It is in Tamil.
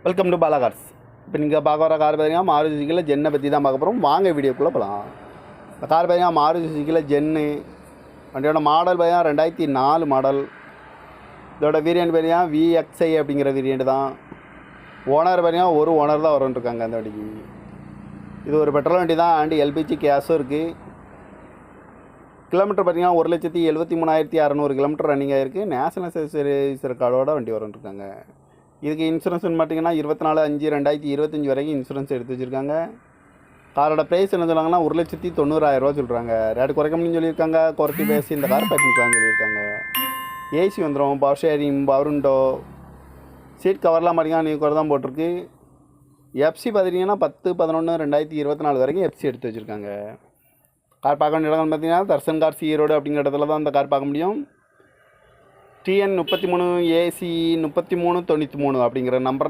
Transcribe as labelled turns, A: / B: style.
A: Welcome to Bala cars. இப்போ நீங்கள் பார்க்க வர கார் பார்த்தீங்கன்னா மாருதி சுசுக்கியில் ஜென்னை பற்றி தான் பார்க்க போகிறோம். வாங்க வீடியோக்குள்ளே போகலாம். இந்த கார் பார்த்தீங்கன்னா மாருதி சுசுக்கியில் ஜென்னு. வண்டியோட மாடல் பார்த்தீங்கன்னா 2004 மாடல். இதோட வேரியண்ட் பார்த்தீங்கன்னா VXI அப்படிங்கிற வேரியண்ட் தான். ஓனர் பார்த்தீங்கன்னா ஒரு ஓனர் தான் வரும்ன்ருக்காங்க அந்த வண்டிக்கு. இது ஒரு பெட்ரோல் வண்டி தான் அண்ட் எல்பிஜி கேஸும் இருக்குது. கிலோமீட்டர் பார்த்தீங்கன்னா 1,73,600 கிலோமீட்டர் ரன்னிங் ஆகிருக்கு. நேஷனல் சர்வீஸ் ரெக்கார்டோட வண்டி வரும்ன்ருக்காங்க. இதுக்கு இன்சூரன்ஸ்னு பார்த்தீங்கன்னா 24/5/2025 வரைக்கும் இன்சூரன்ஸ் எடுத்து வச்சுருக்காங்க. காரோட ப்ரைஸ் என்ன சொல்கிறாங்கன்னா 1,90,000 சொல்கிறாங்க. ரேட்டு குறைக்க முடியும்னு சொல்லியிருக்காங்க. குறைச்சி பேசி இந்த கார் பண்ணிக்கலாம்னு சொல்லியிருக்காங்க. ஏசி வந்துடும், power sharing, power window, seat கவர்லாம் பார்த்தீங்கன்னா நீ குறை தான் போட்டிருக்கு. எஃப்சி பார்த்தீங்கன்னா 10/11/2024 வரைக்கும் எஃப்சி எடுத்து வச்சுருக்காங்க. கார் பார்க்க வேண்டிய இடங்கள் பார்த்தீங்கன்னா தர்சன் கார்ஸ் ஈரோடு அப்படிங்கிற இடத்துல தான் இந்த கார் பார்க்க முடியும். TN 33 AC 3393 அப்படிங்கிற நம்பரில்